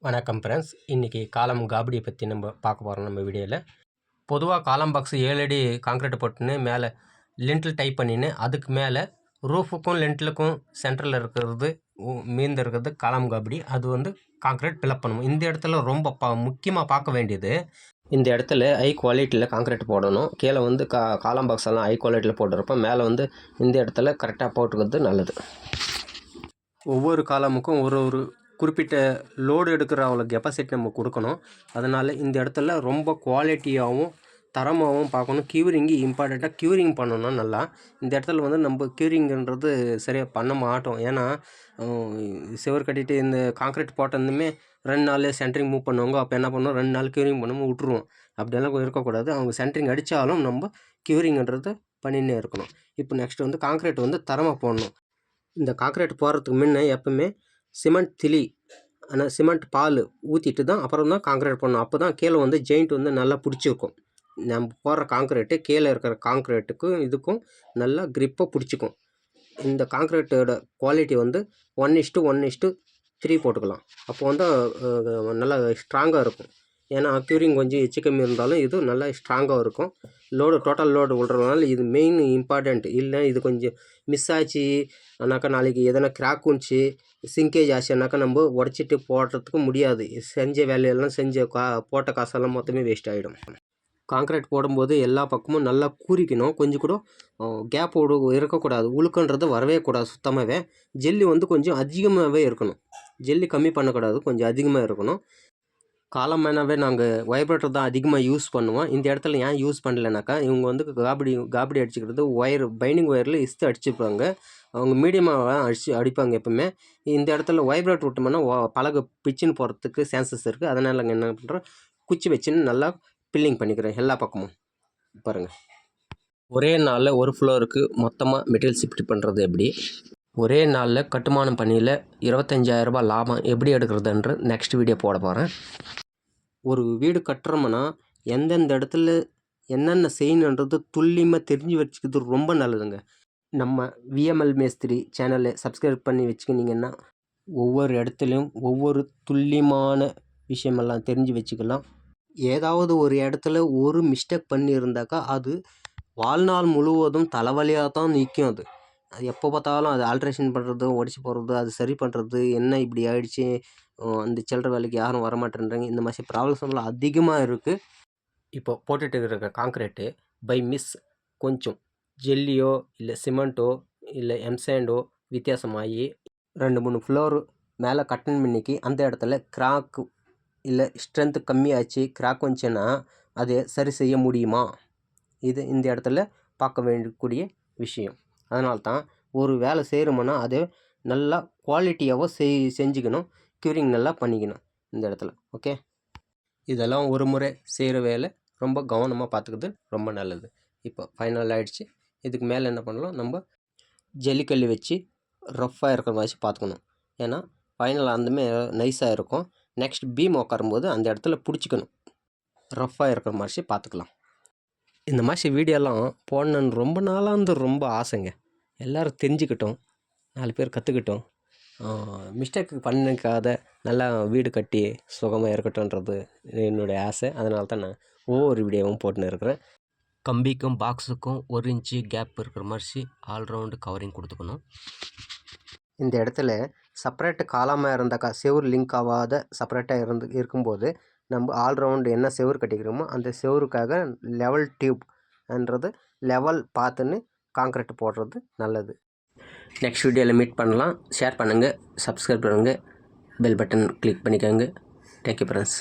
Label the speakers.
Speaker 1: வணக்கம் ஃப்ரெண்ட்ஸ். இன்றைக்கி காலம் காபடியை பற்றி நம்ம பார்க்க போகிறோம். நம்ம வீடியோவில் பொதுவாக காலம் பாக்ஸ் 7 அடி காங்க்ரீட் போட்டுன்னு மேலே லிண்டில் டைப் பண்ணின்னு அதுக்கு மேலே ரூஃபுக்கும் லிண்டிலுக்கும் சென்டரில் இருக்கிறது மீந்து இருக்கிறது காலம் காபடி. அது வந்து காங்க்ரீட் ஃபில்அப் பண்ணுவோம். இந்த இடத்துல ரொம்ப முக்கியமாக பார்க்க வேண்டியது, இந்த இடத்துல ஹை குவாலிட்டியில் காங்க்ரீட் போடணும். கீழே வந்து காலம் பாக்ஸ் எல்லாம் ஹை குவாலிட்டியில் போட்டுருப்போ மேலே வந்து இந்த இடத்துல கரெக்டாக போட்டுக்கிறது நல்லது. ஒவ்வொரு காலமுக்கும் ஒரு குறிப்பிட்ட லோடு எடுக்கிற அவ்வளோ கெப்பாசிட்டி நம்ம கொடுக்கணும். அதனால் இந்த இடத்துல ரொம்ப குவாலிட்டியாகவும் தரமாகவும் பார்க்கணும். க்யூரிங்கு இம்பார்ட்டண்ட்டாக க்யூரிங் பண்ணணும். நல்லா இந்த இடத்துல வந்து நம்ம க்யூரிங்கிறது சரியாக பண்ண மாட்டோம். ஏன்னா சுவர் கட்டிட்டு இந்த காங்க்ரீட் போட்டதுமே 2 நாள்லேயே சென்ட்ரிங் மூவ் பண்ணுவாங்க. அப்போ என்ன பண்ணுவோம், 2 நாள் க்யூரிங் பண்ணாமல் விட்ருவோம். அப்படியெல்லாம் இருக்கக்கூடாது. அவங்க சென்ட்ரிங் அடித்தாலும் நம்ம க்யூரிங்கிறது பண்ணின்னே இருக்கணும். இப்போ நெக்ஸ்ட் வந்து காங்க்ரீட் வந்து தரமாக போடணும். இந்த காங்க்ரீட் போடுறதுக்கு முன்னே எப்பவுமே சிமெண்ட் திளி ஆனால் சிமெண்ட் பால் ஊற்றிட்டு தான் அப்புறம் தான் காங்க்ரீட் பண்ணணும். அப்போ தான் கீழே வந்து ஜெயிண்ட் வந்து நல்லா பிடிச்சிருக்கும். நம்ம போடுற காங்க்ரீட்டு கீழே இருக்கிற காங்க்ரீட்டுக்கும் இதுக்கும் நல்லா க்ரிப்பாக பிடிச்சிக்கும். இந்த காங்க்ரீட்டோட குவாலிட்டி வந்து 1:1:3 போட்டுக்கலாம். அப்போ வந்து நல்லா ஸ்ட்ராங்காக இருக்கும். ஏன்னா க்யூரிங் கொஞ்சம் எச்சு கம்மி இருந்தாலும் இது நல்லா ஸ்ட்ராங்காக இருக்கும். டோட்டல் லோடு விடுறதுனால இது மெயின் இம்பார்ட்டண்ட். இல்லை இது கொஞ்சம் மிஸ் ஆச்சு ஆனாக்கா நாளைக்கு எதனா கிராக் வந்துச்சு, சிங்கேஜ் ஆச்சுனாக்கா நம்ம உடச்சிட்டு போடுறதுக்கு முடியாது. செஞ்ச வேலையெல்லாம் போட்ட காசெல்லாம் மொத்தமே வேஸ்ட் ஆகிடும். காங்க்ரீட் போடும்போது எல்லா பக்கமும் நல்லா கூரிக்கணும். கொஞ்சம் கூட கேப் இருக்கக்கூடாது. உழுக்குன்றது வரவே கூடாது. சுத்தமாகவே ஜெல்லி வந்து கொஞ்சம் அதிகமாகவே இருக்கணும். ஜெல்லி கம்மி பண்ணக்கூடாது, கொஞ்சம் அதிகமாக இருக்கணும். காலமானாவே நாங்கள் வைப்ரேட்டர் தான் அதிகமாக யூஸ் பண்ணுவோம். இந்த இடத்துல ஏன் யூஸ் பண்ணலைனாக்கா, இவங்க வந்து காபடி அடிச்சுக்கிறது பைண்டிங் ஒயரில் இஸ்து அடிச்சுப்பாங்க. அவங்க மீடியமாக அடிப்பாங்க எப்பவுமே. இந்த இடத்துல வைப்ரேட் விட்டோம்னா பலகை பிச்சுன்னு போகிறதுக்கு சான்சஸ் இருக்குது. அதனால் நாங்கள் என்ன பண்ணுறோம், குச்சி வச்சுன்னு நல்லா பில்லிங் பண்ணிக்கிறோம் எல்லா பக்கமும். பாருங்கள், ஒரே நாளில் ஒரு ஃப்ளோருக்கு மொத்தமாக மெட்டீரியல் ஷிஃப்ட் பண்ணுறது எப்படி, ஒரே நாளில் கட்டுமானம் பணியில் 25,000 ரூபாய் லாபம் எப்படி எடுக்கிறதுன்ற நெக்ஸ்ட் வீடியோ போட போகிறேன். ஒரு வீடு கட்டுறோம்னா எந்தெந்த இடத்துல என்னென்ன செய்யணுன்றது துல்லியமாக தெரிஞ்சு வச்சுக்கிறது ரொம்ப நல்லதுங்க. நம்ம விஎம்எல் மேஸ்திரி சேனலை சப்ஸ்கிரைப் பண்ணி வச்சுக்கினீங்கன்னா ஒவ்வொரு இடத்துலையும் ஒவ்வொரு துல்லியமான விஷயமெல்லாம் தெரிஞ்சு வச்சுக்கலாம். ஏதாவது ஒரு இடத்துல ஒரு மிஸ்டேக் பண்ணியிருந்தாக்கா அது வாழ்நாள் முழுவதும் தலைவலியாக தான் நிற்கும். அது எப்போ பார்த்தாலும் அது ஆல்ட்ரேஷன் பண்ணுறது, உடச்சி போடுறது, அது சரி பண்ணுறது, என்ன இப்படி ஆகிடுச்சி, அந்த சில்லற வேலைக்கு யாரும் வரமாட்டேன்றாங்க. இந்த மாதிரி ப்ராப்ளம்ஸ் எல்லாம் அதிகமாக இருக்குது. இப்போ போட்டுட்டு இருக்கிற காங்க்ரீட்டு பை மிஸ் கொஞ்சம் ஜெல்லியோ இல்லை சிமெண்ட்டோ இல்லை எம்சாண்டோ வித்தியாசமாகி 2-3 ஃப்ளோரு மேலே கட்டன் பண்ணிக்கு அந்த இடத்துல கிராக்கு இல்லை ஸ்ட்ரென்த்து கம்மியாச்சு கிராக் வந்துச்சுன்னா அதை சரி செய்ய முடியுமா? இது இந்த இடத்துல பார்க்க வேண்டியக்கூடிய விஷயம். அதனால்தான் ஒரு வேலை செய்கிறோம்னா அதை நல்லா குவாலிட்டியாகவும் செஞ்சுக்கணும். க்யூரிங் நல்லா பண்ணிக்கணும் இந்த இடத்துல. ஓகே, இதெல்லாம் ஒரு முறை செய்கிற வேலை ரொம்ப கவனமாக பார்த்துக்கிறது ரொம்ப நல்லது. இப்போ ஃபைனல் ஆகிடுச்சு. இதுக்கு மேலே என்ன பண்ணலாம், நம்ம ஜல்லிக்கல்லி வச்சு ரஃப்பாக இருக்கிற மாதிரி பார்த்துக்கணும். ஏன்னா ஃபைனல் அந்தமாரி நைஸாக இருக்கும். நெக்ஸ்ட் பீம் உட்காரும்போது அந்த இடத்துல பிடிச்சிக்கணும். ரஃப்பாக இருக்கிற மாதிரி பார்த்துக்கலாம். இந்த மாதிரி வீடியோலாம் போடணுன்னு ரொம்ப நாளாக ரொம்ப ஆசைங்க. எல்லோரும் தெரிஞ்சுக்கிட்டோம், 4 பேர் கற்றுக்கிட்டோம், மிஸ்டேக்கு பண்ணிக்காத நல்லா வீடு கட்டி சுகமாக இருக்கட்டும்ன்றது என்னுடைய ஆசை. அதனால தான் நான் ஒவ்வொரு வீடியோவும் போட்டுன்னு இருக்கிறேன். கம்பிக்கும் பாக்ஸுக்கும் 1 இன்ச்சு கேப் இருக்கிற மாதிரி ஆல்ரவுண்டு கவரிங் கொடுத்துக்கணும். இந்த இடத்துல செப்பரேட்டு காலமாக இருந்தாக்கா செவுர் லிங்க் ஆகாத செப்பரேட்டாக இருக்கும்போது நம்ம ஆல்ரவுண்டு என்ன செவுர் கட்டிக்கிறோமோ அந்த செவுருக்காக லெவல் டியூப்ன்றது லெவல் பார்த்துன்னு காங்க்ரீட் போடுறது நல்லது. நெக்ஸ்ட் வீடியோவில் மீட் பண்ணலாம். ஷேர் பண்ணுங்கள், சப்ஸ்கிரைப் பண்ணுங்கள், பெல் பட்டன் கிளிக் பண்ணிக்கோங்க. Thank you friends.